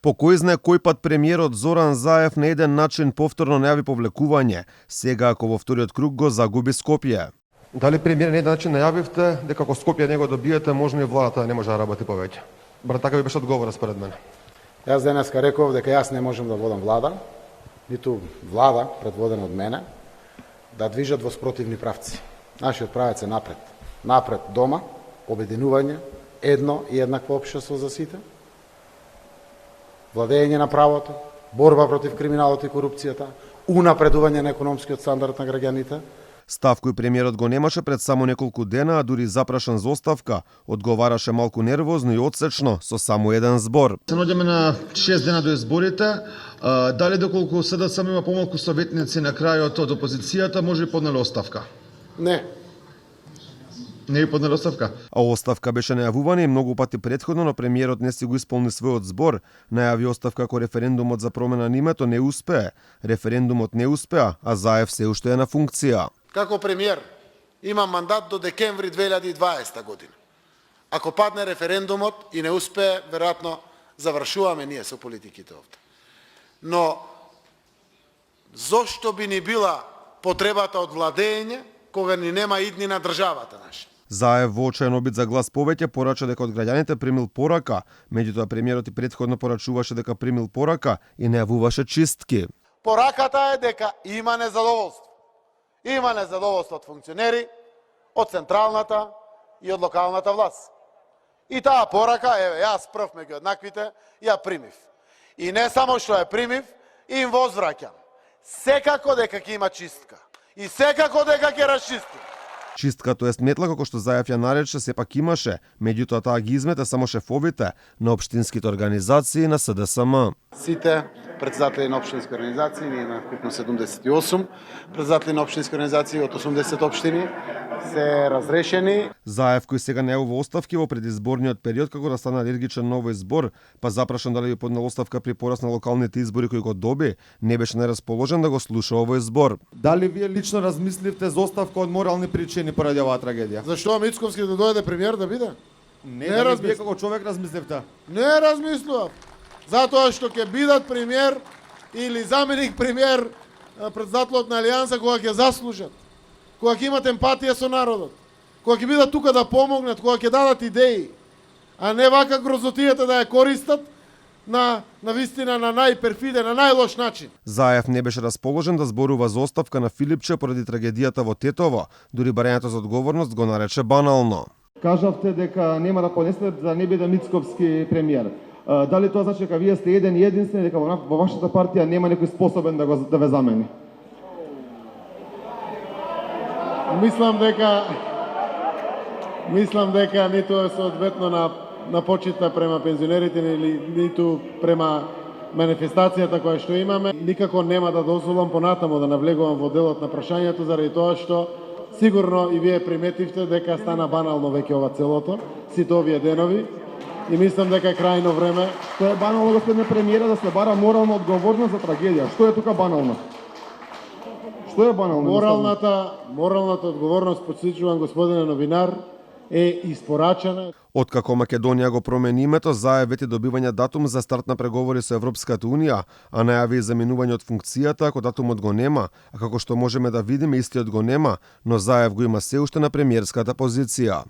По кој знае кој пат премиерот Зоран Заев на еден начин повторно најави повлекување, сега ако во вториот круг го загуби Скопје. Дали премиер на еден начин најавивте дека ако Скопје не го добиете, можно и владата не може да работи повеќе? Бар така ви беше одговора според мене. Јас денеска реков дека јас не можам да водам влада, ниту влада предводена од мене, да движат во спротивни правци. Нашиот правец е напред. Напред дома, обединување, едно и еднакво општество за сите, владење на правото, борба против криминалот и корупцијата, унапредување на економскиот стандард на граѓаните. Став кој премиерот го немаше пред само неколку дена, а дури запрашан за оставка, одговараше малку нервозно и одсечно со само еден збор. Се наоѓаме на 6 дена до изборите. Дали доколку седат само има помалку советници на крајот од опозицијата, може и поднеле оставка? Не. Не и поднеле оставка? А оставка беше најавувана и многу пати претходно, но премиерот не си го исполни својот збор. Најави оставка ако референдумот за промена на името не успее. Референдумот не успеа, а Заев се уште е на функција. Како премиер имам мандат до декември 2020 година. Ако падне референдумот и не успее, веројатно завршуваме ние со политиките овде. Но зошто би ни била потребата од владење кога ни нема идни на државата наша? Заев во очаен обид за глас повеќе порача дека од граѓаните примил порака, меѓутоа премиерот и претходно порачуваше дека примил порака и најавуваше чистки. Пораката е дека има незадоволство. Има незадоволство од функционери, од централната и од локалната власт. И таа порака, еве, јас прв меѓу еднаквите, ја примив. И не само што ја примив, им возвраќам. Секако дека ќе има чистка. И секако дека ќе расчистим. Чистка, тоест метла, како што Заев ја нарече, сепак имаше, меѓутоа таа ги измете само шефовите на општинските организации на СДСМ. Сите председатели на општински организации, ние имаме вкупно 78 председатели на општински организации од 80 општини, се разрешени. Заев, кој сега најавува оставки во предизборниот период како да стане алергичен на овој збор, па запрашан дали би поднел оставка при пораз на локалните избори кои го доби, не беше нерасположен да го слуша овој збор. Дали вие лично размисливте за оставка од морални причини поради оваа трагедија? Зашто Мицковски да дојде премиер да биде? Не дали вие како човек размисливте? Не размислував. Затоа што ќе бидат премиер или заменик премиер председателот на Алијанса кога ќе заслужат, кога ќе имат емпатија со народот, кога ќе бидат тука да помогнат, кога ќе дадат идеи, а не вака грозотијата да ја користат на вистина на најперфиден, на најлош начин. Заев не беше расположен да зборува за оставка на Филипче поради трагедијата во Тетово, дури барањето за одговорност го нарече банално. Кажавте дека нема да понесете да не биде Мицковски премиер. Дали тоа значи дека вие сте еден и единствен, дека во вашата партија нема некој способен да ве замени? Мислам дека ниту е соодветно на почита према пензионерите или ниту према манифестацијата која што имаме. Никако нема да дозволам понатаму да навлегувам во делот на прашањето заради тоа што сигурно и вие приметивте дека стана банално веќе ова целото, сите овие денови. И мислам дека е крајно време. Што е банално, господине премиера, да се бара морална одговорност за трагедија? Што е тука банално? Што е банално? Моралната одговорност, потсичувам господине новинар, е испорачана. Откако Македонија го промени името, Заев вети добивање датум за старт на преговори со Европската Унија, а најави и заминување од функцијата ако датумот го нема, а како што можеме да видиме истиот го нема, но Заев го има се уште на премиерската позиција.